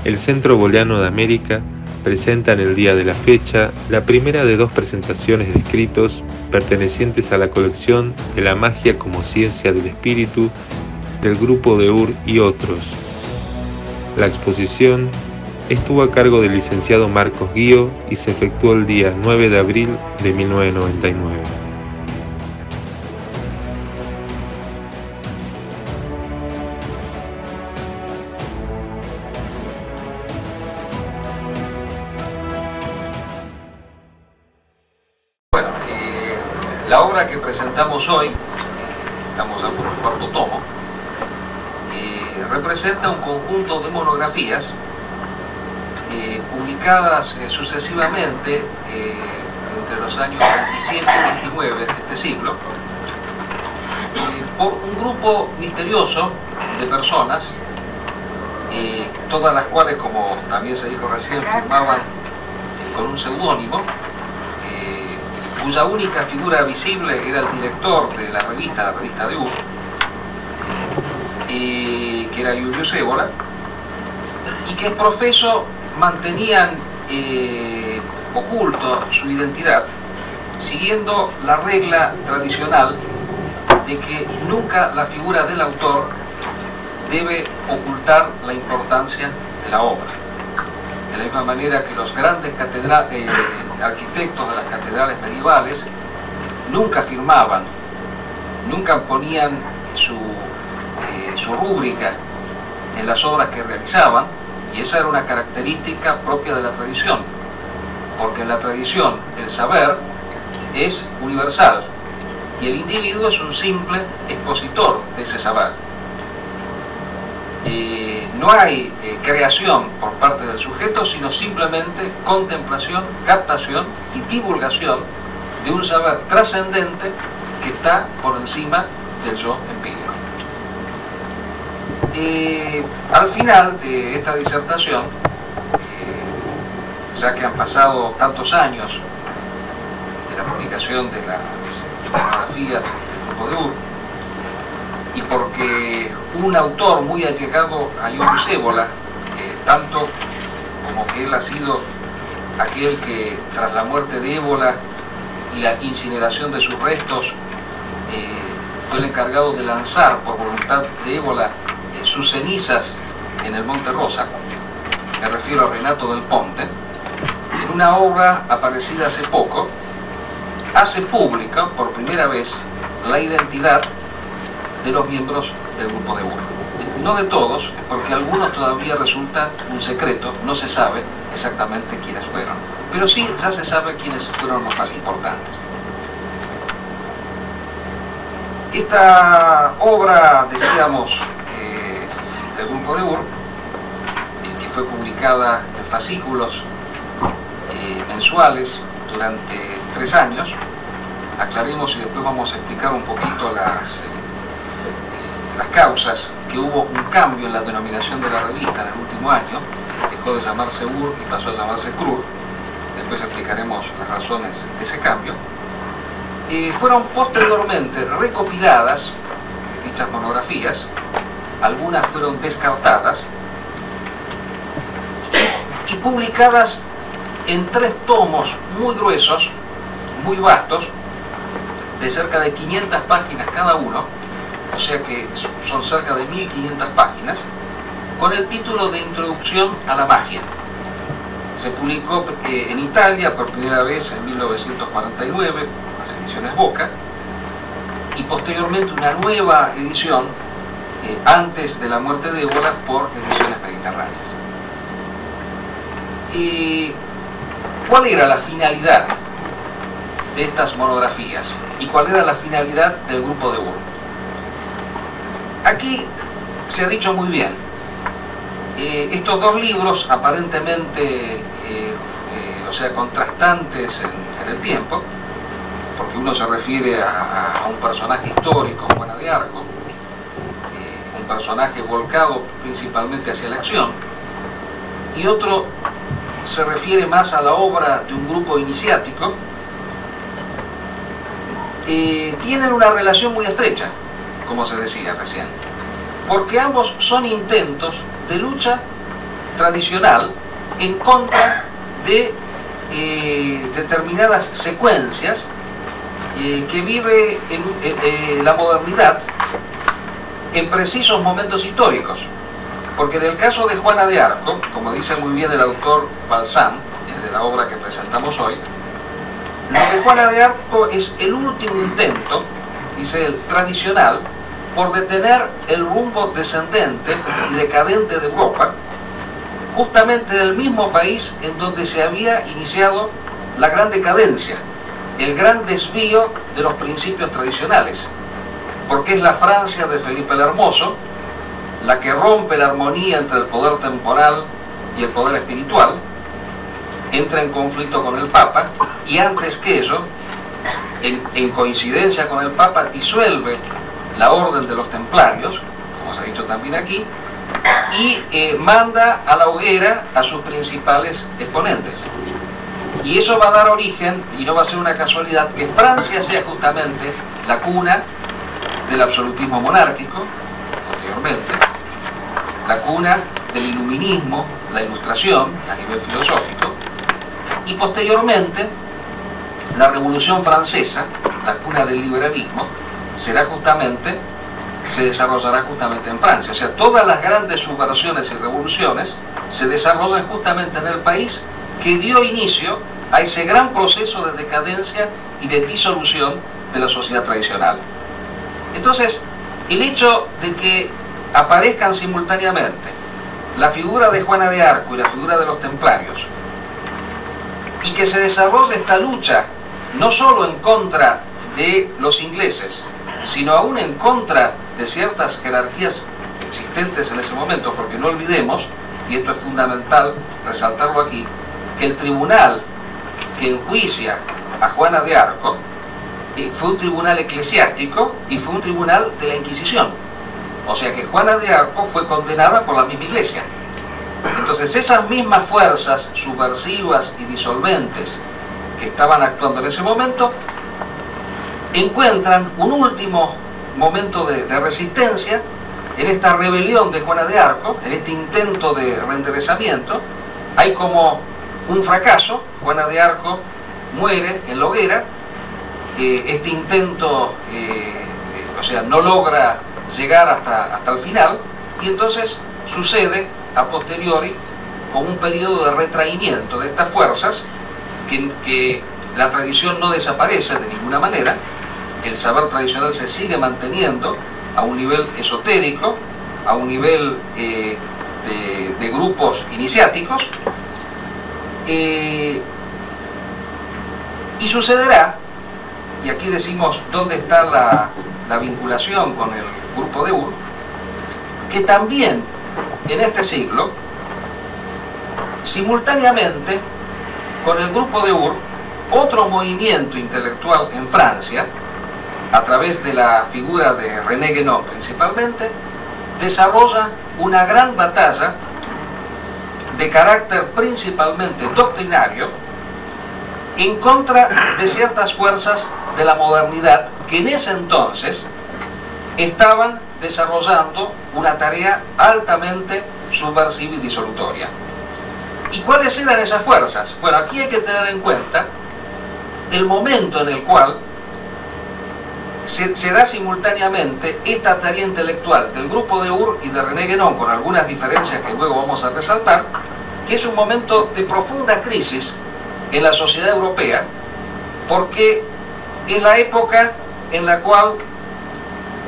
El Centro Booleano de América presenta en el día de la fecha la primera de 2 presentaciones de escritos pertenecientes a la colección de la magia como ciencia del espíritu del grupo de Ur y otros. La exposición estuvo a cargo del licenciado Marcos Guío y se efectuó el día 9 de abril de 1999. Bueno, la obra que presentamos hoy, estamos ya por el cuarto tomo, representa un conjunto de monografías publicadas sucesivamente entre los años 27 y 29 de este siglo, por un grupo misterioso de personas, todas las cuales, como también se dijo recién, firmaban con un seudónimo, cuya única figura visible era el director de la revista de Ur, que era Julius Evola, y que profeso mantenían oculto su identidad, siguiendo la regla tradicional de que nunca la figura del autor debe ocultar la importancia de la obra. De la misma manera que los grandes arquitectos de las catedrales medievales nunca firmaban, nunca ponían su rúbrica en las obras que realizaban, y esa era una característica propia de la tradición, porque en la tradición el saber es universal y el individuo es un simple expositor de ese saber. No hay creación por parte del sujeto, sino simplemente contemplación, captación y divulgación de un saber trascendente que está por encima del yo empírico. Al final de esta disertación, ya que han pasado tantos años de la publicación de las monografías del grupo de Ur, y porque un autor muy allegado a Julius Evola, tanto como que él ha sido aquel que tras la muerte de Évola y la incineración de sus restos fue el encargado de lanzar por voluntad de Évola sus cenizas en el Monte Rosa, me refiero a Renato del Ponte, en una obra aparecida hace poco, hace pública por primera vez la identidad de los miembros del grupo de Ur. No de todos, porque algunos todavía resulta un secreto, no se sabe exactamente quiénes fueron, pero sí ya se sabe quiénes fueron los más importantes. Esta obra, decíamos, del grupo de Ur, que fue publicada en fascículos mensuales durante 3 años, aclaremos y después vamos a explicar un poquito las causas, que hubo un cambio en la denominación de la revista en el último año, dejó de llamarse Ur y pasó a llamarse Krur, después explicaremos las razones de ese cambio. Fueron posteriormente recopiladas dichas monografías, algunas fueron descartadas y publicadas en 3 tomos muy gruesos, muy vastos, de cerca de 500 páginas cada uno, o sea que son cerca de 1500 páginas, con el título de Introducción a la magia. Se publicó en Italia por primera vez en 1949, las ediciones Boca, y posteriormente una nueva edición antes de la muerte de Évola por Ediciones Mediterráneas. ¿Cuál era la finalidad de estas monografías y cuál era la finalidad del grupo de Ur? Aquí se ha dicho muy bien, estos 2 libros aparentemente o sea, contrastantes en el tiempo, porque uno se refiere a un personaje histórico, Juana de Arco, un personaje volcado principalmente hacia la acción, y otro se refiere más a la obra de un grupo iniciático. Tienen una relación muy estrecha, como se decía recién, porque ambos son intentos de lucha tradicional en contra de determinadas secuencias que vive la modernidad en precisos momentos históricos. Porque en el caso de Juana de Arco, como dice muy bien el autor Balsam, de la obra que presentamos hoy, lo de Juana de Arco es el último intento, dice él, tradicional, por detener el rumbo descendente y decadente de Europa, justamente en el mismo país en donde se había iniciado la gran decadencia, el gran desvío de los principios tradicionales, porque es la Francia de Felipe el Hermoso la que rompe la armonía entre el poder temporal y el poder espiritual, entra en conflicto con el Papa, y antes que eso, en coincidencia con el Papa, disuelve la orden de los templarios, como se ha dicho también aquí, y manda a la hoguera a sus principales exponentes. Y eso va a dar origen, y no va a ser una casualidad, que Francia sea justamente la cuna del absolutismo monárquico, posteriormente, la cuna del iluminismo, la ilustración a nivel filosófico, y posteriormente la Revolución Francesa, la cuna del liberalismo, se desarrollará justamente en Francia. O sea, todas las grandes subversiones y revoluciones se desarrollan justamente en el país que dio inicio a ese gran proceso de decadencia y de disolución de la sociedad tradicional. Entonces, el hecho de que aparezcan simultáneamente la figura de Juana de Arco y la figura de los templarios, y que se desarrolle esta lucha no solo en contra de los ingleses, sino aún en contra de ciertas jerarquías existentes en ese momento, porque no olvidemos, y esto es fundamental resaltarlo aquí, que el tribunal que enjuicia a Juana de Arco fue un tribunal eclesiástico y fue un tribunal de la Inquisición. O sea que Juana de Arco fue condenada por la misma Iglesia. Entonces esas mismas fuerzas subversivas y disolventes que estaban actuando en ese momento encuentran un último momento de resistencia en esta rebelión de Juana de Arco, en este intento de reenderezamiento. Hay como un fracaso, Juana de Arco muere en la hoguera, este intento no logra llegar hasta el final, y entonces sucede a posteriori como un periodo de retraimiento de estas fuerzas, que la tradición no desaparece de ninguna manera, el saber tradicional se sigue manteniendo a un nivel esotérico, a un nivel de grupos iniciáticos, y sucederá, y aquí decimos dónde está la vinculación con el grupo de Ur, que también en este siglo, simultáneamente con el grupo de Ur, otro movimiento intelectual en Francia, a través de la figura de René Guénon principalmente, desarrolla una gran batalla de carácter principalmente doctrinario en contra de ciertas fuerzas de la modernidad que en ese entonces estaban desarrollando una tarea altamente subversiva y disolutoria. ¿Y cuáles eran esas fuerzas? Bueno, aquí hay que tener en cuenta el momento en el cual se da simultáneamente esta tarea intelectual del grupo de Ur y de René Guénon, con algunas diferencias que luego vamos a resaltar, que es un momento de profunda crisis en la sociedad europea, porque es la época en la cual,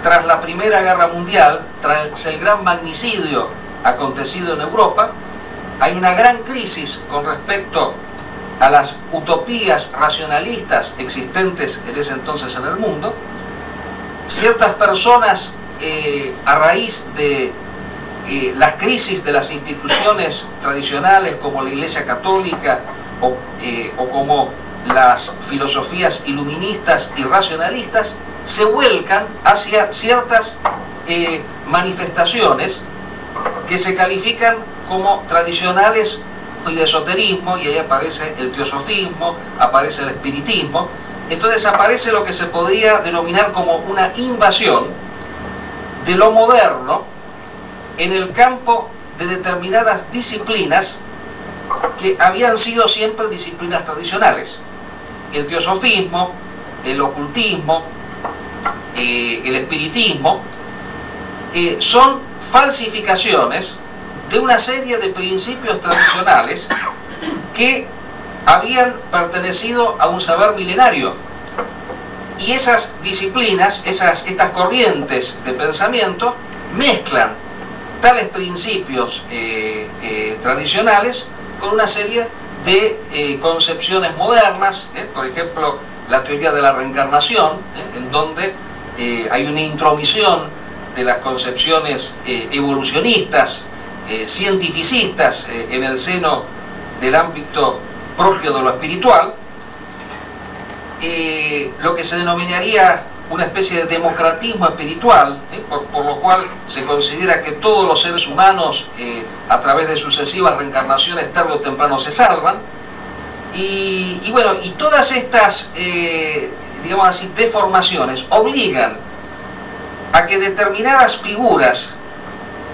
tras la Primera Guerra Mundial, tras el gran magnicidio acontecido en Europa, hay una gran crisis con respecto a las utopías racionalistas existentes en ese entonces en el mundo. Ciertas personas, a raíz de las crisis de las instituciones tradicionales como la Iglesia Católica o como las filosofías iluministas y racionalistas, se vuelcan hacia ciertas manifestaciones que se califican como tradicionales y de esoterismo, y ahí aparece el teosofismo, aparece el espiritismo. Entonces aparece lo que se podría denominar como una invasión de lo moderno en el campo de determinadas disciplinas que habían sido siempre disciplinas tradicionales. El teosofismo, el ocultismo, el espiritismo, son falsificaciones de una serie de principios tradicionales que habían pertenecido a un saber milenario. Y esas disciplinas, estas corrientes de pensamiento, mezclan tales principios tradicionales con una serie de concepciones modernas, por ejemplo, la teoría de la reencarnación, en donde hay una intromisión de las concepciones evolucionistas, cientificistas, en el seno del ámbito propio de lo espiritual, lo que se denominaría una especie de democratismo espiritual, por lo cual se considera que todos los seres humanos, a través de sucesivas reencarnaciones, tarde o temprano se salvan. Y bueno, y todas estas, digamos así, deformaciones obligan a que determinadas figuras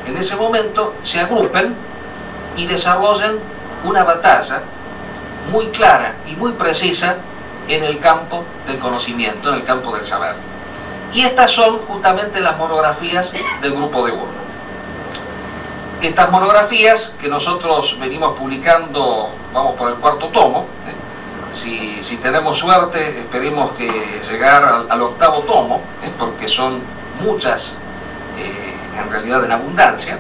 en ese momento se agrupen y desarrollen una batalla muy clara y muy precisa en el campo del conocimiento, en el campo del saber. Y estas son justamente las monografías del grupo de Ébola. Estas monografías que nosotros venimos publicando, vamos por el 4º tomo, si tenemos suerte esperemos que llegar al 8º tomo, porque son muchas, en realidad en abundancia.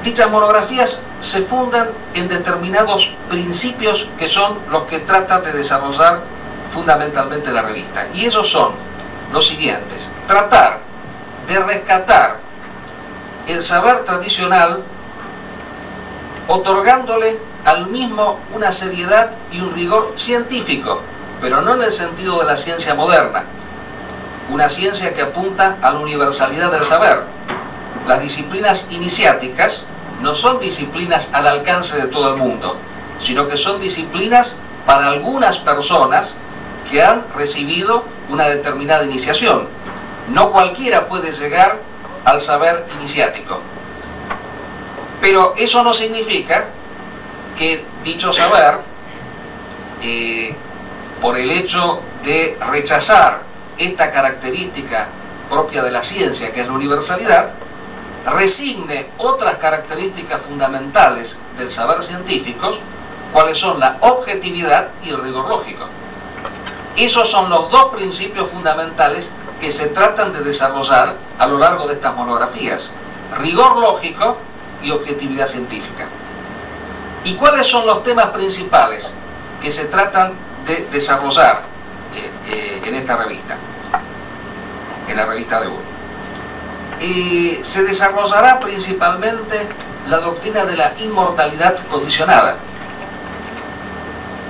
Dichas monografías se fundan en determinados principios que son los que trata de desarrollar fundamentalmente la revista. Y esos son los siguientes: tratar de rescatar el saber tradicional, otorgándole al mismo una seriedad y un rigor científico, pero no en el sentido de la ciencia moderna, una ciencia que apunta a la universalidad del saber. Las disciplinas iniciáticas no son disciplinas al alcance de todo el mundo, sino que son disciplinas para algunas personas que han recibido una determinada iniciación. No cualquiera puede llegar al saber iniciático. Pero eso no significa que dicho saber, por el hecho de rechazar esta característica propia de la ciencia, que es la universalidad, resigne otras características fundamentales del saber científico, cuáles son la objetividad y el rigor lógico. Esos son los dos principios fundamentales que se tratan de desarrollar a lo largo de estas monografías: rigor lógico y objetividad científica. ¿Y cuáles son los temas principales que se tratan de desarrollar en esta revista? En la revista de Ébola. Se desarrollará principalmente la doctrina de la inmortalidad condicionada.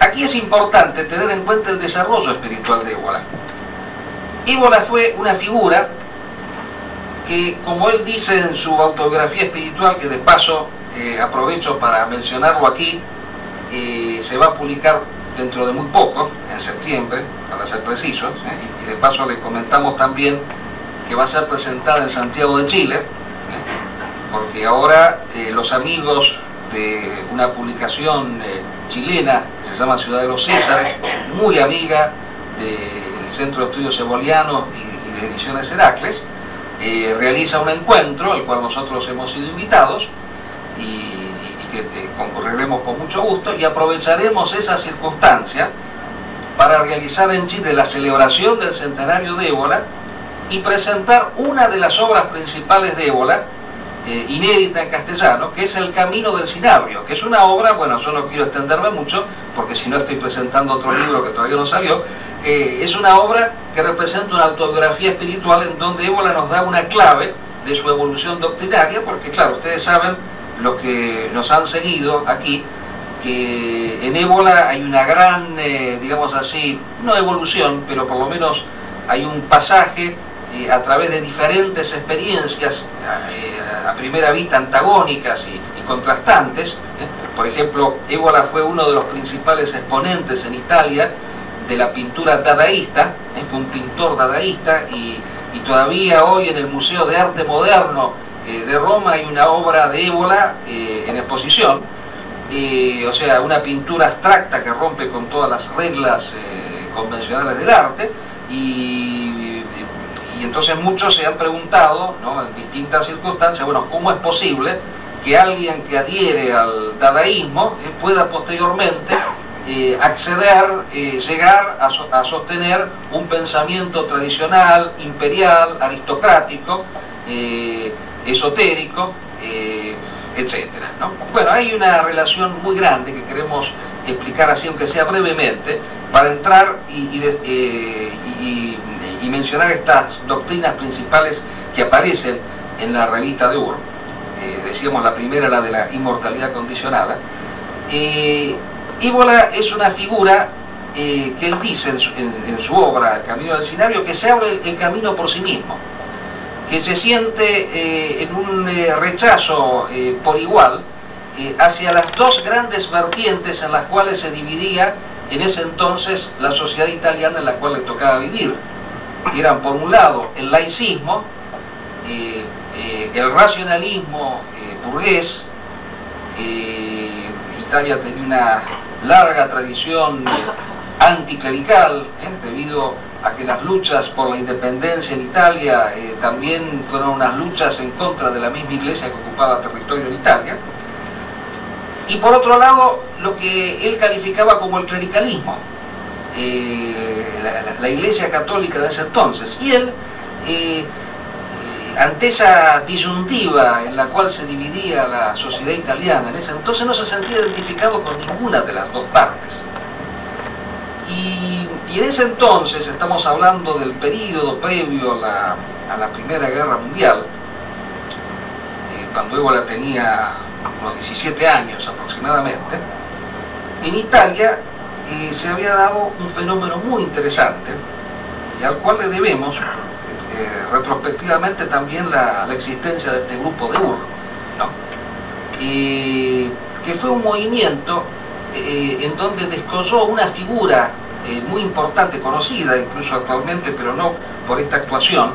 Aquí es importante tener en cuenta el desarrollo espiritual de Ébola. Ébola fue una figura que, como él dice en su autobiografía espiritual, que de paso aprovecho para mencionarlo aquí, se va a publicar dentro de muy poco, en septiembre, para ser precisos, y de paso le comentamos también que va a ser presentada en Santiago de Chile, porque ahora los amigos de una publicación chilena que se llama Ciudad de los Césares, muy amiga del Centro de Estudios Ebolianos y de Ediciones Heracles, realiza un encuentro al cual nosotros hemos sido invitados y que concurriremos con mucho gusto, y aprovecharemos esa circunstancia para realizar en Chile la celebración del centenario de Ébola y presentar una de las obras principales de Ébola, inédita en castellano, que es El Camino del Cinabrio, que es una obra, bueno, yo no quiero extenderme mucho, porque si no estoy presentando otro libro que todavía no salió, es una obra que representa una autobiografía espiritual en donde Ébola nos da una clave de su evolución doctrinaria, porque claro, ustedes saben, los que nos han seguido aquí, que en Ébola hay una gran, digamos así, no evolución, pero por lo menos hay un pasaje a través de diferentes experiencias, a primera vista antagónicas y contrastantes. Por ejemplo, Ébola fue uno de los principales exponentes en Italia de la pintura dadaísta, fue un pintor dadaísta, y y todavía hoy en el Museo de Arte Moderno de Roma hay una obra de Évola en exposición, o sea, una pintura abstracta que rompe con todas las reglas convencionales del arte, y entonces muchos se han preguntado, ¿no?, en distintas circunstancias, bueno, ¿cómo es posible que alguien que adhiere al dadaísmo pueda posteriormente acceder, llegar a sostener un pensamiento tradicional, imperial, aristocrático, esotérico, etcétera, ¿no? Bueno, hay una relación muy grande que queremos explicar así, aunque sea brevemente, para entrar y mencionar estas doctrinas principales que aparecen en la revista de Ur. Decíamos la primera, la de la inmortalidad condicionada. Évola es una figura que él dice en su obra El Camino del Cinario, que se abre el camino por sí mismo, que se siente en un rechazo por igual hacia las dos grandes vertientes en las cuales se dividía en ese entonces la sociedad italiana en la cual le tocaba vivir. Eran, por un lado, el laicismo, el racionalismo burgués. Italia tenía una larga tradición anticlerical, debido a que las luchas por la independencia en Italia también fueron unas luchas en contra de la misma iglesia que ocupaba territorio en Italia. Y por otro lado, lo que él calificaba como el clericalismo, la iglesia católica de ese entonces. Y él, ante esa disyuntiva en la cual se dividía la sociedad italiana en ese entonces, no se sentía identificado con ninguna de las dos partes. Y en ese entonces, estamos hablando del período previo a la Primera Guerra Mundial, cuando Évola tenía unos 17 años aproximadamente, en Italia se había dado un fenómeno muy interesante y al cual le debemos retrospectivamente también la existencia de este grupo de Ur, ¿no? Que fue un movimiento en donde descolló una figura muy importante, conocida incluso actualmente, pero no por esta actuación,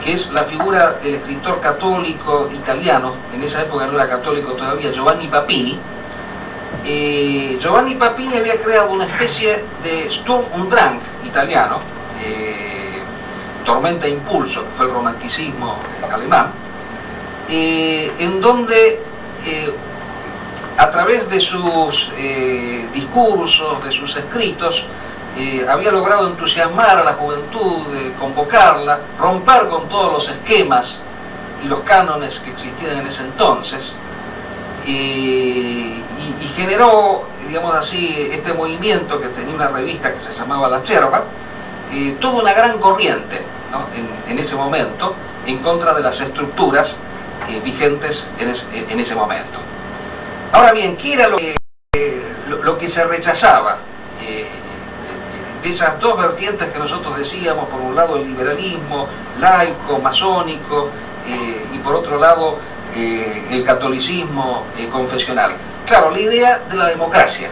que es la figura del escritor católico italiano, en esa época no era católico todavía, Giovanni Papini. Giovanni Papini había creado una especie de Sturm und Drang italiano, tormenta e impulso, que fue el romanticismo alemán, en donde a través de sus discursos, de sus escritos, había logrado entusiasmar a la juventud, convocarla, romper con todos los esquemas y los cánones que existían en ese entonces, y generó, digamos así, este movimiento que tenía una revista que se llamaba La Cerva, toda una gran corriente, ¿no?, en ese momento, en contra de las estructuras vigentes en ese momento. Ahora bien, ¿qué era lo que se rechazaba? De esas dos vertientes que nosotros decíamos, por un lado el liberalismo laico, masónico, y por otro lado el catolicismo confesional. Claro, la idea de la democracia.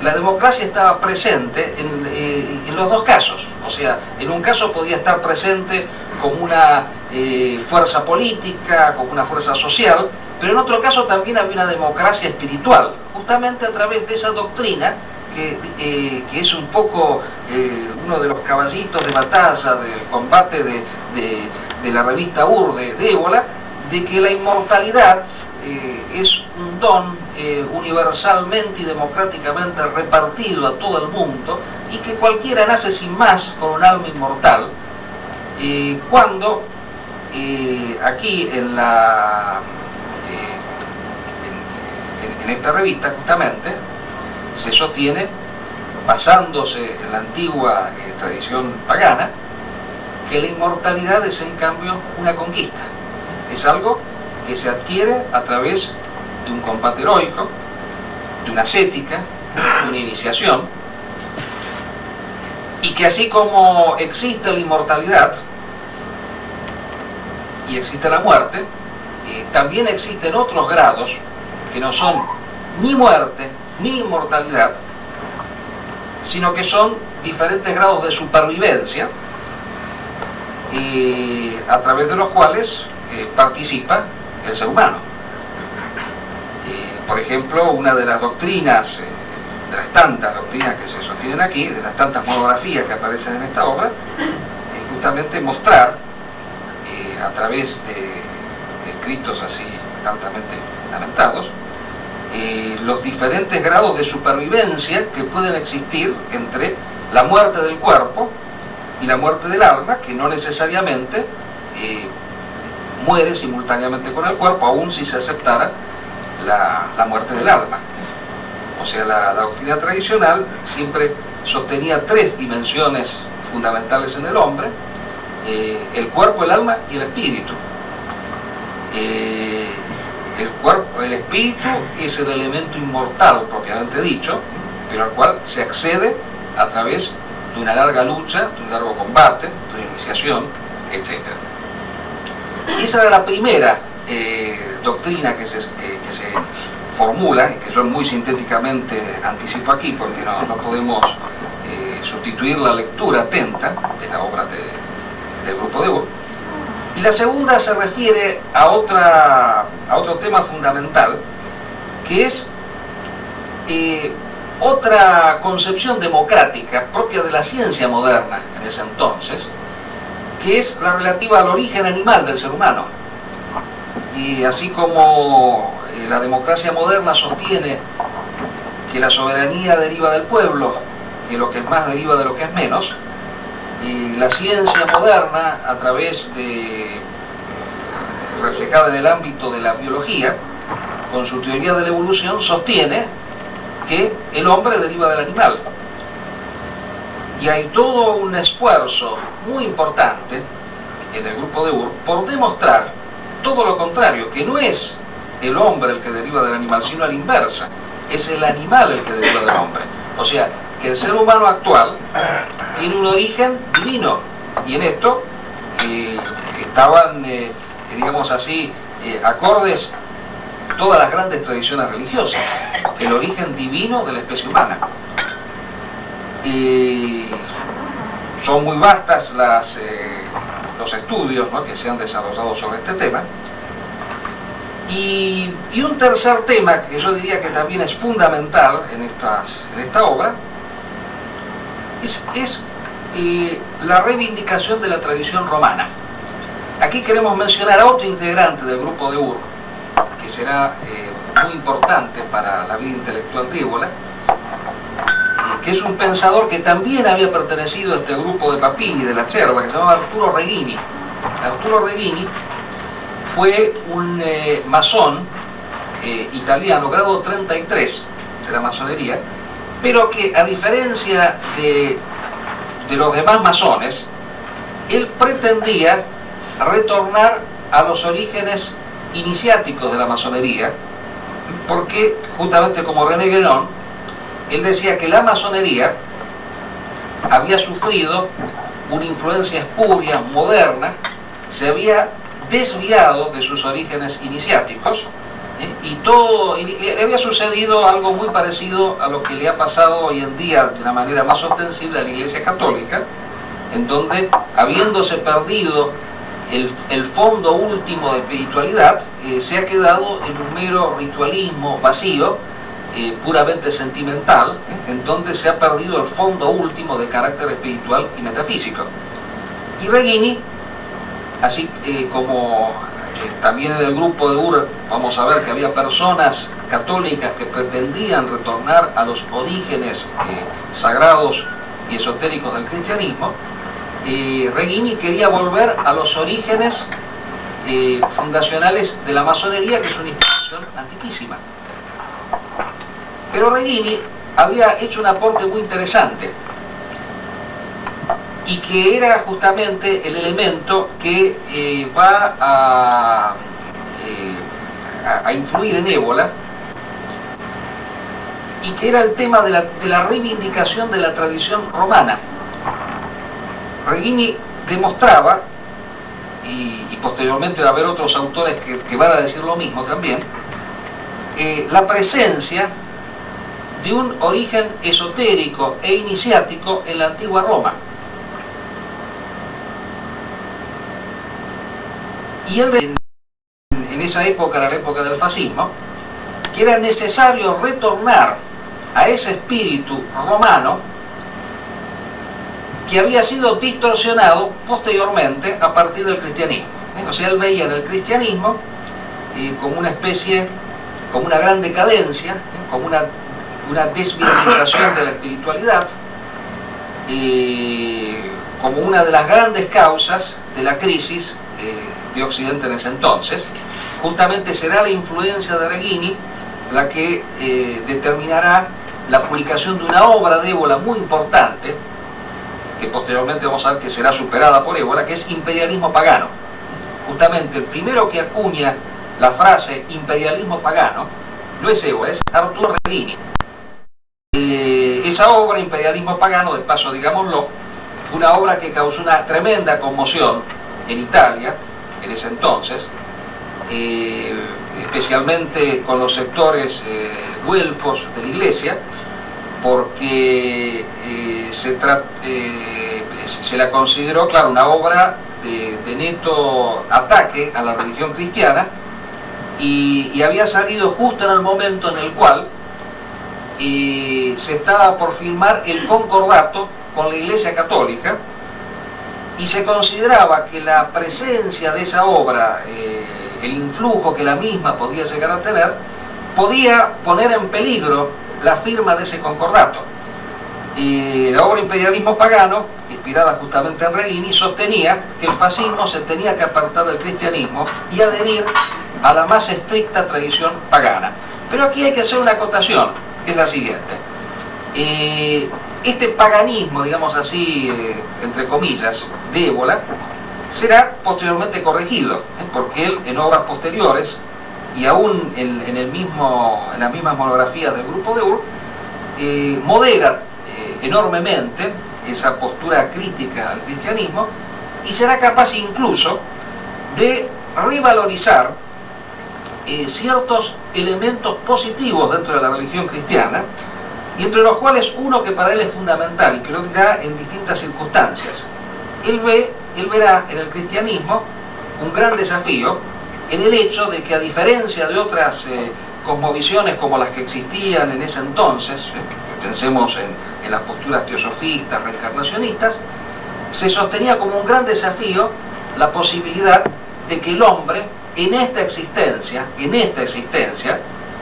La democracia estaba presente en los dos casos. O sea, en un caso podía estar presente como una fuerza política, como una fuerza social, pero en otro caso también había una democracia espiritual, justamente a través de esa doctrina que es un poco uno de los caballitos de batalla del combate de la revista Ur de Évola, de que la inmortalidad es un don universalmente y democráticamente repartido a todo el mundo, y que cualquiera nace sin más con un alma inmortal, cuando aquí en esta revista justamente se sostiene, basándose en la antigua tradición pagana, que la inmortalidad es en cambio una conquista, es algo que se adquiere a través de un combate heroico, de una ascética, de una iniciación, y que así como existe la inmortalidad y existe la muerte, también existen otros grados que no son ni muerte ni inmortalidad, sino que son diferentes grados de supervivencia a través de los cuales participa el ser humano. Por ejemplo, una de las doctrinas, de las tantas doctrinas que se sostienen aquí, de las tantas monografías que aparecen en esta obra, es justamente mostrar, a través de escritos así altamente fundamentados, los diferentes grados de supervivencia que pueden existir entre la muerte del cuerpo y la muerte del alma, que no necesariamente muere simultáneamente con el cuerpo, aun si se aceptara la muerte del alma. O sea, la doctrina tradicional siempre sostenía tres dimensiones fundamentales en el hombre: el cuerpo, el alma y el espíritu. El espíritu es el elemento inmortal propiamente dicho, pero al cual se accede a través de una larga lucha, de un largo combate, de una iniciación, etc. Esa era la primera doctrina que se formula, y que yo muy sintéticamente anticipo aquí porque no podemos sustituir la lectura atenta de la obra del grupo de Ur. Y la segunda se refiere a otro tema fundamental, que es otra concepción democrática propia de la ciencia moderna en ese entonces, que es la relativa al origen animal del ser humano. Y así como la democracia moderna sostiene que la soberanía deriva del pueblo, que lo que es más deriva de lo que es menos, y la ciencia moderna, a través de, reflejada en el ámbito de la biología, con su teoría de la evolución, sostiene que el hombre deriva del animal. Y hay todo un esfuerzo muy importante en el grupo de Ur por demostrar todo lo contrario, que no es el hombre el que deriva del animal, sino a la inversa, es el animal el que deriva del hombre. O sea, que el ser humano actual tiene un origen divino, y en esto estaban, digamos así, acordes todas las grandes tradiciones religiosas, el origen divino de la especie humana. Son muy vastas los estudios, ¿no?, que se han desarrollado sobre este tema. Y un tercer tema que yo diría que también es fundamental en esta obra es la reivindicación de la tradición romana. Aquí queremos mencionar a otro integrante del grupo de Ur, que será muy importante para la vida intelectual de Ébola, que es un pensador que también había pertenecido a este grupo de Papini, de la Cerva, que se llamaba Arturo Reghini. Arturo Reghini fue un masón italiano, grado 33 de la masonería, pero que, a diferencia de los demás masones, él pretendía retornar a los orígenes iniciáticos de la masonería, porque, justamente como René Guénon, él decía que la masonería había sufrido una influencia espuria, moderna, se había desviado de sus orígenes iniciáticos, y le había sucedido algo muy parecido a lo que le ha pasado hoy en día de una manera más ostensible a la Iglesia Católica, en donde, habiéndose perdido el fondo último de espiritualidad, se ha quedado en un mero ritualismo vacío, puramente sentimental, en donde se ha perdido el fondo último de carácter espiritual y metafísico. Y Reghini, así como también en el grupo de Ur vamos a ver que había personas católicas que pretendían retornar a los orígenes sagrados y esotéricos del cristianismo, Reghini quería volver a los orígenes fundacionales de la masonería, que es una institución antiquísima. Pero Reghini había hecho un aporte muy interesante, y que era justamente el elemento que va a influir en Ébola, y que era el tema de la reivindicación de la tradición romana. Reghini demostraba, y posteriormente va a haber otros autores que van a decir lo mismo también, la presencia de un origen esotérico e iniciático en la antigua Roma. Y él en esa época, era la época del fascismo, que era necesario retornar a ese espíritu romano que había sido distorsionado posteriormente a partir del cristianismo. O sea, él veía en el cristianismo como una especie, como una gran decadencia, como una desvirtualización de la espiritualidad, como una de las grandes causas de la crisis de Occidente en ese entonces. Justamente será la influencia de Reghini la que determinará la publicación de una obra de Evola muy importante, que posteriormente vamos a ver que será superada por Evola, que es Imperialismo Pagano. Justamente el primero que acuña la frase imperialismo pagano no es Evola, es Arturo Reghini. Esa obra, Imperialismo Pagano, de paso digámoslo, fue una obra que causó una tremenda conmoción en Italia en ese entonces, especialmente con los sectores güelfos de la Iglesia, porque se la consideró, claro, una obra de neto ataque a la religión cristiana, y había salido justo en el momento en el cual se estaba por firmar el concordato con la Iglesia Católica, y se consideraba que la presencia de esa obra, el influjo que la misma podía llegar a tener, podía poner en peligro la firma de ese concordato. La obra Imperialismo Pagano, inspirada justamente en Reghini, sostenía que el fascismo se tenía que apartar del cristianismo y adherir a la más estricta tradición pagana. Pero aquí hay que hacer una acotación, que es la siguiente. Este paganismo, digamos así, entre comillas, de Evola, será posteriormente corregido, porque él en obras posteriores, y aún en las mismas monografías del Grupo de Ur, modera enormemente esa postura crítica al cristianismo, y será capaz incluso de revalorizar ciertos elementos positivos dentro de la religión cristiana, y entre los cuales uno que para él es fundamental y que lo dirá en distintas circunstancias. Él verá en el cristianismo un gran desafío en el hecho de que, a diferencia de otras cosmovisiones como las que existían en ese entonces, pensemos en las posturas teosofistas, reencarnacionistas, se sostenía como un gran desafío la posibilidad de que el hombre en esta existencia,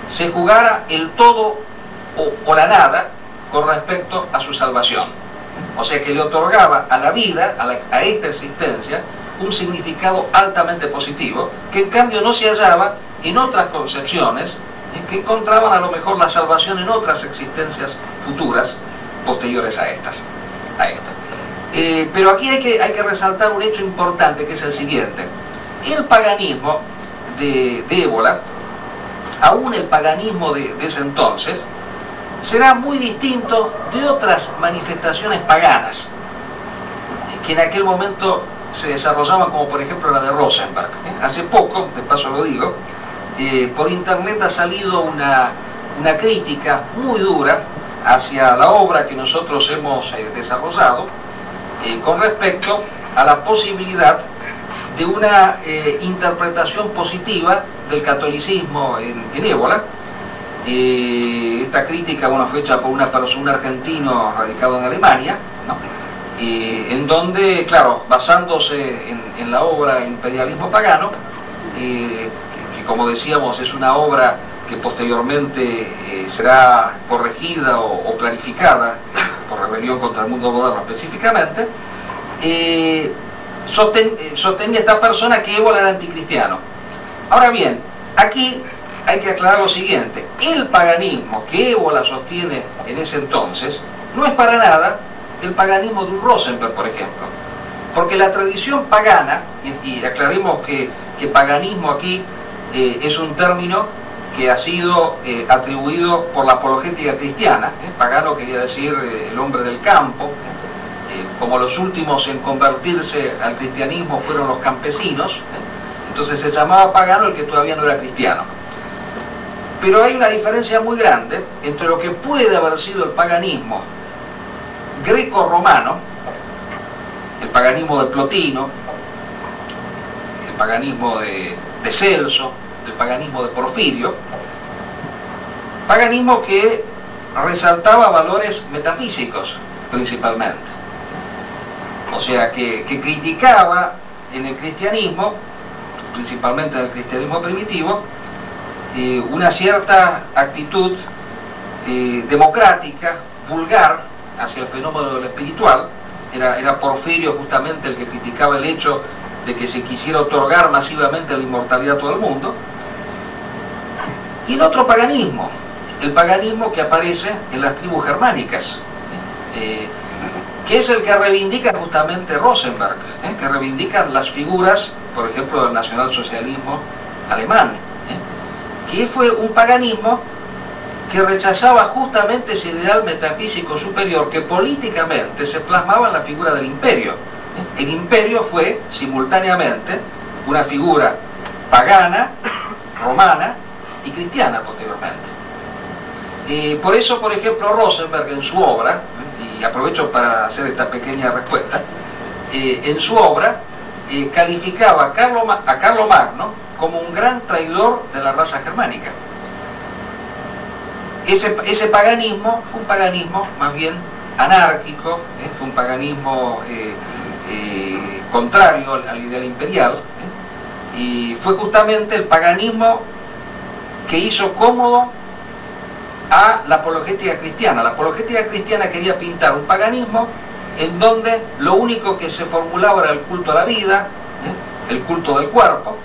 se jugara el todo o la nada con respecto a su salvación. O sea, que le otorgaba a la vida, a esta existencia, un significado altamente positivo, que en cambio no se hallaba en otras concepciones, que encontraban a lo mejor la salvación en otras existencias futuras, posteriores a estas. Pero aquí hay que resaltar un hecho importante, que es el siguiente. El paganismo de Evola, aún el paganismo de ese entonces, será muy distinto de otras manifestaciones paganas que en aquel momento se desarrollaban, como por ejemplo la de Rosenberg. Hace poco, de paso lo digo, por internet ha salido una crítica muy dura hacia la obra que nosotros hemos desarrollado con respecto a la posibilidad de una interpretación positiva del catolicismo en Ébola. Esta crítica, bueno, fue hecha por un argentino radicado en Alemania, ¿no? En donde, claro, basándose en la obra Imperialismo Pagano, que como decíamos es una obra que posteriormente será corregida o clarificada por Rebelión contra el Mundo Moderno específicamente, sostenía esta persona que Évola era anticristiano. Ahora bien, aquí hay que aclarar lo siguiente: el paganismo que Évola sostiene en ese entonces no es para nada el paganismo de un Rosenberg, por ejemplo, porque la tradición pagana, y aclaremos que paganismo aquí es un término que ha sido atribuido por la apologética cristiana. Pagano quería decir el hombre del campo. Como los últimos en convertirse al cristianismo fueron los campesinos, entonces se llamaba pagano el que todavía no era cristiano. Pero hay una diferencia muy grande entre lo que puede haber sido el paganismo greco-romano, el paganismo de Plotino, el paganismo de Celso, del paganismo de Porfirio, paganismo que resaltaba valores metafísicos principalmente, o sea que criticaba en el cristianismo, principalmente en el cristianismo primitivo, una cierta actitud democrática, vulgar, hacia el fenómeno de lo espiritual. Era Porfirio justamente el que criticaba el hecho de que se quisiera otorgar masivamente la inmortalidad a todo el mundo. Y el otro paganismo, el paganismo que aparece en las tribus germánicas, que es el que reivindica justamente Rosenberg, que reivindican las figuras, por ejemplo, del nacionalsocialismo alemán, que fue un paganismo que rechazaba justamente ese ideal metafísico superior que políticamente se plasmaba en la figura del imperio. El imperio fue simultáneamente una figura pagana, romana y cristiana posteriormente. Por eso, por ejemplo, Rosenberg en su obra, y aprovecho para hacer esta pequeña respuesta, en su obra calificaba a Carlomagno como un gran traidor de la raza germánica. Ese paganismo fue un paganismo más bien anárquico, fue un paganismo contrario al ideal imperial, y fue justamente el paganismo que hizo cómodo a la apologética cristiana. La apologética cristiana quería pintar un paganismo en donde lo único que se formulaba era el culto a la vida, el culto del cuerpo,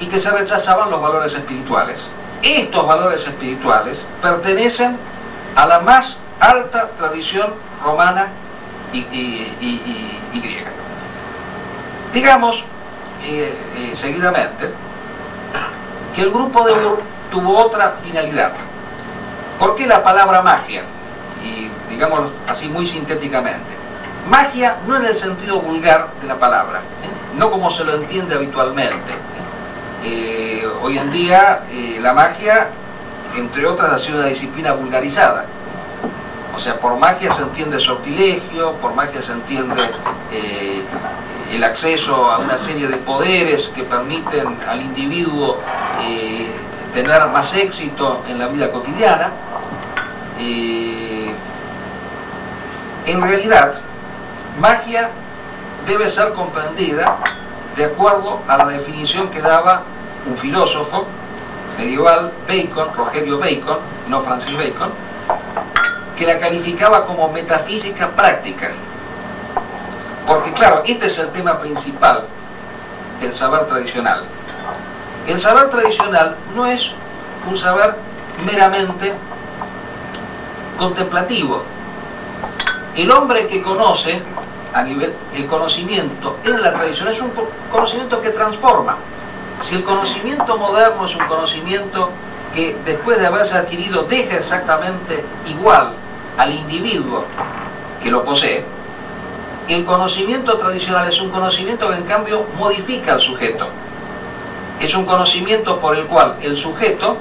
y que se rechazaban los valores espirituales. Estos valores espirituales pertenecen a la más alta tradición romana y griega. Digamos, seguidamente, que el grupo de Ur tuvo otra finalidad. ¿Por qué la palabra magia? Y digámoslo así muy sintéticamente. Magia no en el sentido vulgar de la palabra, no como se lo entiende habitualmente. Hoy en día la magia, entre otras, ha sido una disciplina vulgarizada. O sea, por magia se entiende sortilegio, por magia se entiende el acceso a una serie de poderes que permiten al individuo tener más éxito en la vida cotidiana. En realidad, magia debe ser comprendida de acuerdo a la definición que daba un filósofo medieval, Bacon, Rogerio Bacon, no Francis Bacon, que la calificaba como metafísica práctica. Porque claro, este es el tema principal del saber tradicional. El saber tradicional no es un saber meramente contemplativo. El hombre que conoce a nivel, el conocimiento en la tradición es un conocimiento que transforma. Si el conocimiento moderno es un conocimiento que después de haberse adquirido deja exactamente igual al individuo que lo posee, el conocimiento tradicional es un conocimiento que en cambio modifica al sujeto. Es un conocimiento por el cual el sujeto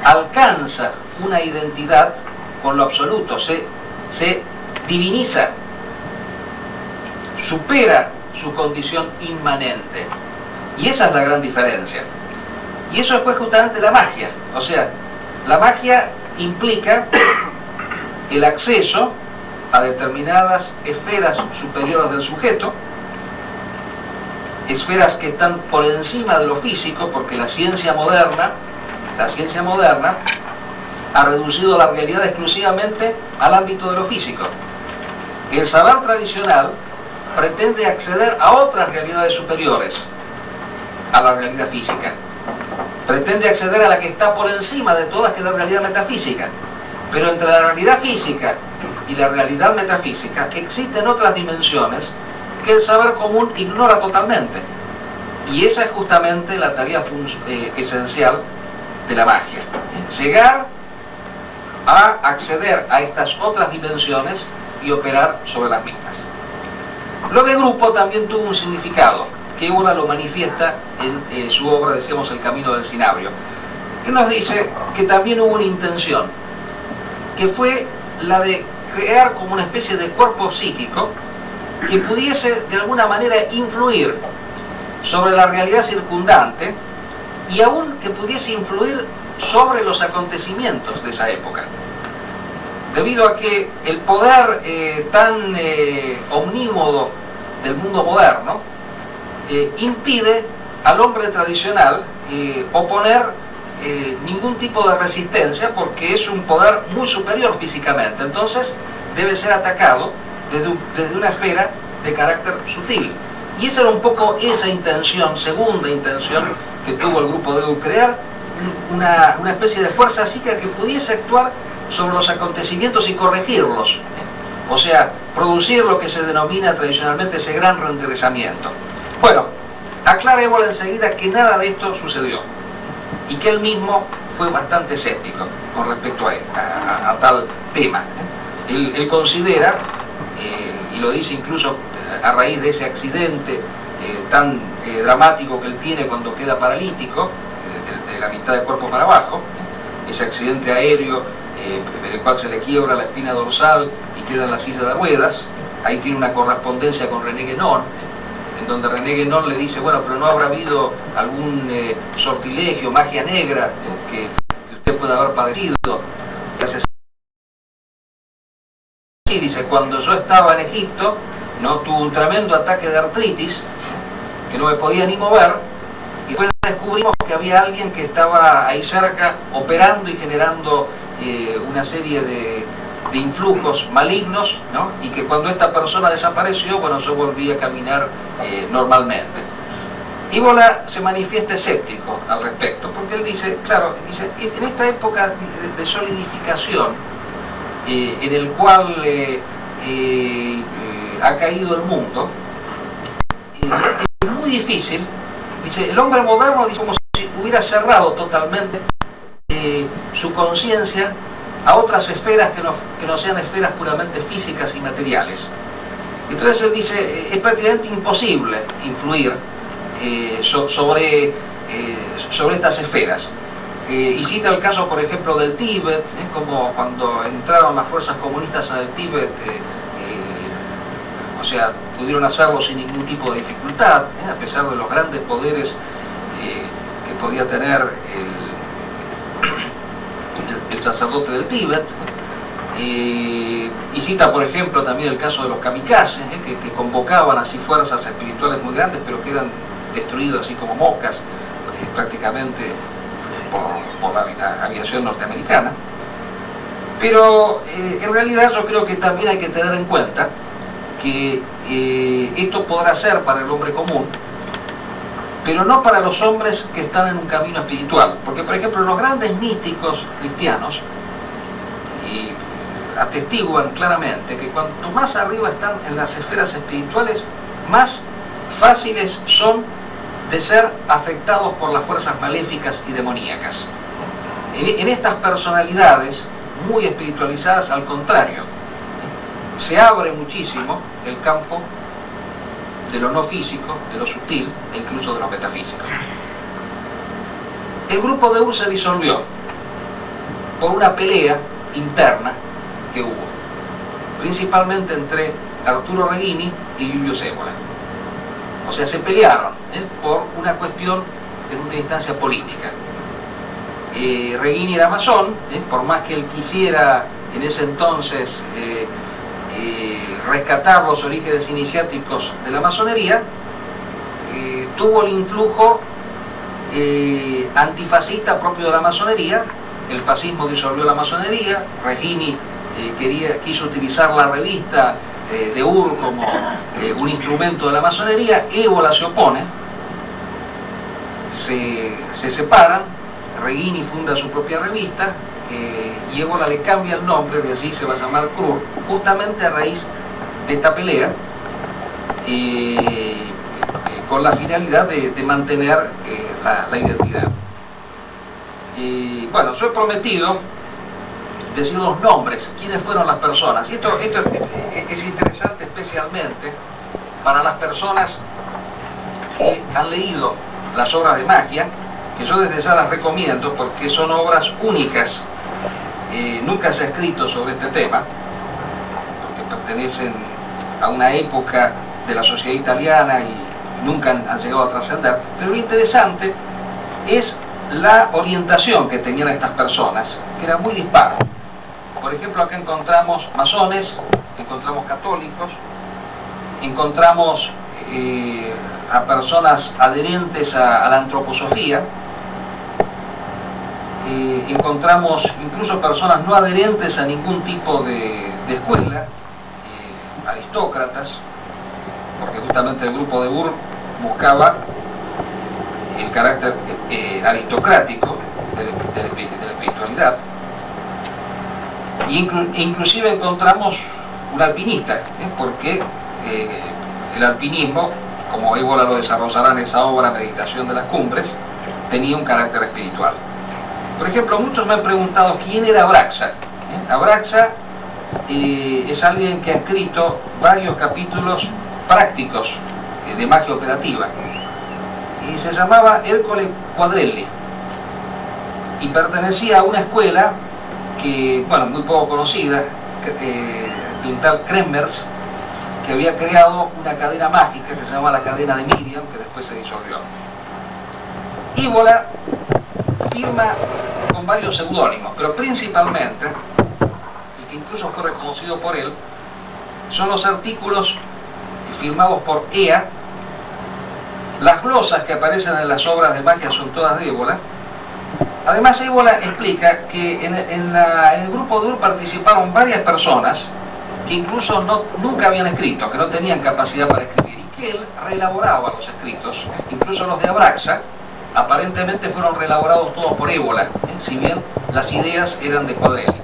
alcanza una identidad con lo absoluto, se diviniza, supera su condición inmanente. Y esa es la gran diferencia. Y eso es pues justamente la magia. O sea, la magia implica el acceso a determinadas esferas superiores del sujeto, esferas que están por encima de lo físico, porque la ciencia moderna ha reducido la realidad exclusivamente al ámbito de lo físico. El saber tradicional pretende acceder a otras realidades superiores a la realidad física. Pretende acceder a la que está por encima de todas, que es la realidad metafísica. Pero entre la realidad física y la realidad metafísica existen otras dimensiones que el saber común ignora totalmente. Y esa es justamente la tarea esencial de la magia. Llegar a acceder a estas otras dimensiones y operar sobre las mismas. Lo de grupo también tuvo un significado, que Ura lo manifiesta en su obra, decíamos, El Camino del Cinabrio, que nos dice que también hubo una intención, que fue la de crear como una especie de cuerpo psíquico que pudiese de alguna manera influir sobre la realidad circundante y aún que pudiese influir sobre los acontecimientos de esa época. Debido a que el poder tan omnímodo del mundo moderno impide al hombre tradicional oponer ningún tipo de resistencia, porque es un poder muy superior físicamente, entonces debe ser atacado desde una esfera de carácter sutil. Y esa era un poco esa intención, segunda intención que tuvo el grupo de Edu, crear una especie de fuerza psíquica que pudiese actuar sobre los acontecimientos y corregirlos, o sea, producir lo que se denomina tradicionalmente ese gran reenderezamiento. Bueno, aclara Évola enseguida que nada de esto sucedió y que él mismo fue bastante escéptico con respecto a tal tema. Él considera, y lo dice incluso a raíz de ese accidente tan dramático que él tiene cuando queda paralítico, de la mitad del cuerpo para abajo, ese accidente aéreo en el cual se le quiebra la espina dorsal y queda en la silla de ruedas. Ahí tiene una correspondencia con René Guénon, en donde René Guénon le dice, bueno, pero no habrá habido algún sortilegio, magia negra que usted pueda haber padecido. Sí, dice, cuando yo estaba en Egipto, no tuve un tremendo ataque de artritis, que no me podía ni mover, y después descubrimos que había alguien que estaba ahí cerca operando y generando una serie de influjos malignos, ¿no? Y que cuando esta persona desapareció, bueno, yo volví a caminar normalmente. Évola se manifiesta escéptico al respecto, porque él dice, claro, dice, en esta época de solidificación, en el cual ha caído el mundo, es muy difícil, dice, el hombre moderno dice como si hubiera cerrado totalmente su conciencia a otras esferas que no sean esferas puramente físicas y materiales. Entonces él dice, es prácticamente imposible influir sobre estas esferas. Y cita el caso, por ejemplo, del Tíbet, como cuando entraron las fuerzas comunistas en el Tíbet, o sea, pudieron hacerlo sin ningún tipo de dificultad, a pesar de los grandes poderes que podía tener el sacerdote del Tíbet. Y cita, por ejemplo, también el caso de los kamikazes, que convocaban así fuerzas espirituales muy grandes, pero que eran destruidos así como moscas, prácticamente por la aviación norteamericana. Pero en realidad yo creo que también hay que tener en cuenta que esto podrá ser para el hombre común, pero no para los hombres que están en un camino espiritual, porque por ejemplo los grandes místicos cristianos atestiguan claramente que cuanto más arriba están en las esferas espirituales, más fáciles son de ser afectados por las fuerzas maléficas y demoníacas. En estas personalidades muy espiritualizadas, al contrario, se abre muchísimo el campo de lo no físico, de lo sutil e incluso de lo metafísico. El grupo de Ur se disolvió por una pelea interna que hubo, principalmente entre Arturo Reghini y Julius Evola. O sea, se pelearon por una cuestión en una instancia política. Reghini era masón, por más que él quisiera en ese entonces rescatar los orígenes iniciáticos de la masonería, tuvo el influjo antifascista propio de la masonería. El fascismo disolvió la masonería. Reghini quiso utilizar la revista de Ur como un instrumento de la masonería. Évola se opone, se separan. Reghini funda su propia revista y Évola le cambia el nombre, de así se va a llamar CRUR, justamente a raíz de esta pelea, con la finalidad de mantener la identidad. Y bueno, yo he prometido decir los nombres, quiénes fueron las personas, y esto es interesante especialmente para las personas que han leído las obras de magia, que yo desde ya las recomiendo porque son obras únicas. Nunca se ha escrito sobre este tema, porque pertenecen a una época de la sociedad italiana nunca han llegado a trascender, pero lo interesante es la orientación que tenían estas personas, que era muy dispar. Por ejemplo, acá encontramos masones, encontramos católicos, encontramos a personas adherentes a la antroposofía, encontramos incluso personas no adherentes a ningún tipo de escuela, aristócratas, porque justamente el grupo de Burr buscaba el carácter aristocrático de la espiritualidad. Inclusive encontramos un alpinista, porque el alpinismo, como Évola lo desarrollará en esa obra Meditación de las Cumbres, tenía un carácter espiritual. Por ejemplo, muchos me han preguntado quién era Abraxa. Abraxa es alguien que ha escrito varios capítulos prácticos de magia operativa y se llamaba Ercole Quadrelli y pertenecía a una escuela que, bueno, muy poco conocida, de un tal Kremers, que había creado una cadena mágica que se llama la cadena de Miriam, que después se disolvió. Évola firma con varios seudónimos, pero principalmente, y que incluso fue reconocido por él, son los artículos firmados por Ea. Las glosas que aparecen en las obras de magia son todas de Évola. Además, Évola explica que en el grupo de Ur participaron varias personas que incluso nunca habían escrito, que no tenían capacidad para escribir, y que él reelaboraba los escritos, incluso los de Abraxa, aparentemente fueron reelaborados todos por Évola, si bien las ideas eran de Quadrelli.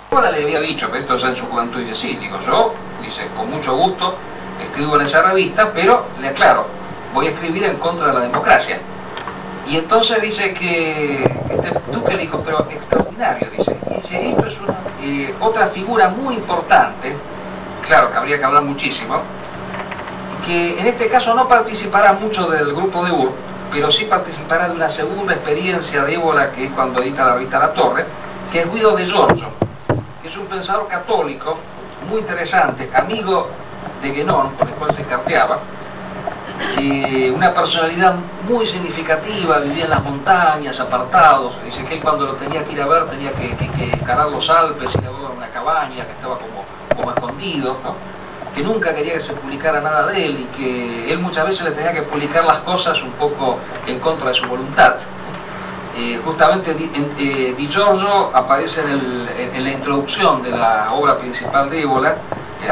Évola le había dicho, que esto ya en su juventud, y decía, digo, yo, dice, con mucho gusto escribo en esa revista, pero le aclaro, voy a escribir en contra de la democracia. Y entonces dice que este duque le dijo, pero extraordinario, dice, esto es otra figura muy importante, claro que habría que hablar muchísimo, que en este caso no participará mucho del grupo de Ur, pero sí participará de una segunda experiencia de Évola, que es cuando edita la revista La Torre, que es Guido de Giorgio, que es un pensador católico muy interesante, amigo de Guénon, por el cual se carteaba, una personalidad muy significativa, vivía en las montañas, apartados. Dice que él, cuando lo tenía que ir a ver, tenía que escalar los Alpes y luego en una cabaña que estaba como escondido, ¿no? Que nunca quería que se publicara nada de él y que él muchas veces le tenía que publicar las cosas un poco en contra de su voluntad. Justamente Di Giorgio aparece en la introducción de la obra principal de Évola,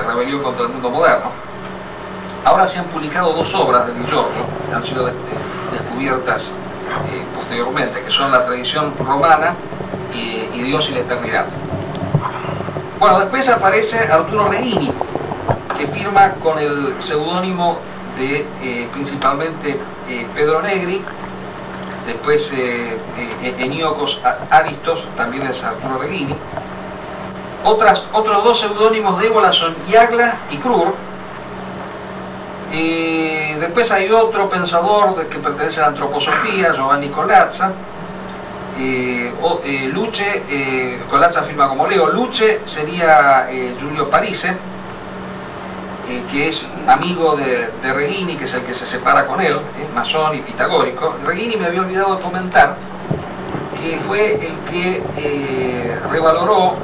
Rebelión contra el Mundo Moderno. Ahora se han publicado dos obras de Di Giorgio, que han sido descubiertas posteriormente, que son La tradición romana y Dios y la eternidad. Bueno, después aparece Arturo Reghini, que firma con el seudónimo de principalmente Pedro Negri, después Eniocos Aristos, también es Arturo Reghini. Otros dos seudónimos de Évola son Iagla y Krur. Después hay otro pensador que pertenece a la antroposofía, Giovanni Colazza. Luce, Colazza firma como Leo. Luce sería Giulio Parise, que es amigo de Reghini, que es el que se separa con él, masón y pitagórico. Reghini, me había olvidado de comentar que fue el que revaloró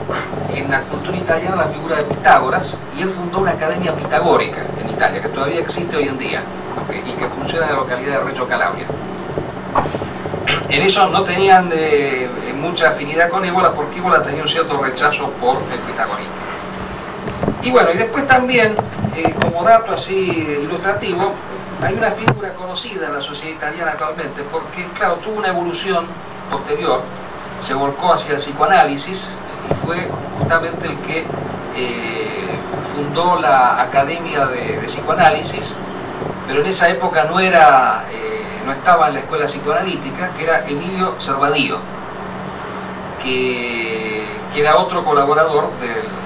en la cultura italiana la figura de Pitágoras, y él fundó una academia pitagórica en Italia, que todavía existe hoy en día, y que funciona en la localidad de Reggio Calabria. En eso no tenían mucha afinidad con Évola, porque Évola tenía un cierto rechazo por el pitagorismo. Y bueno, y después también, como dato así ilustrativo, hay una figura conocida en la sociedad italiana actualmente, porque claro, tuvo una evolución posterior, se volcó hacia el psicoanálisis y fue justamente el que fundó la Academia de Psicoanálisis, pero en esa época no estaba en la escuela psicoanalítica, que era Emilio Servadío, que era otro colaborador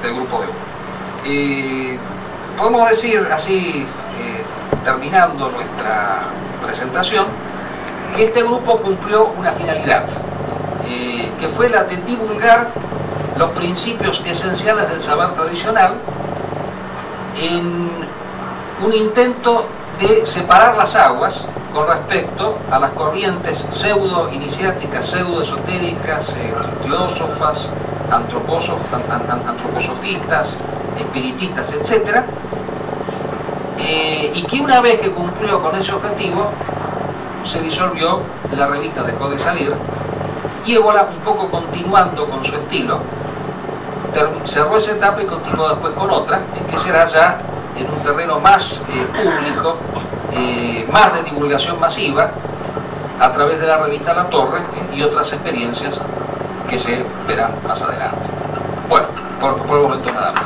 del grupo de Ur. Podemos decir así, terminando nuestra presentación, que este grupo cumplió una finalidad, que fue la de divulgar los principios esenciales del saber tradicional en un intento de separar las aguas con respecto a las corrientes pseudo-iniciáticas, pseudo-esotéricas, teósofas, antroposofistas, espiritistas, etc. Y que una vez que cumplió con ese objetivo, se disolvió, la revista dejó de salir, y Ébola, un poco continuando con su estilo, cerró esa etapa y continuó después con otra, que será ya en un terreno más público, más de divulgación masiva, a través de la revista La Torre y otras experiencias que se verán más adelante. Bueno, por el momento nada más.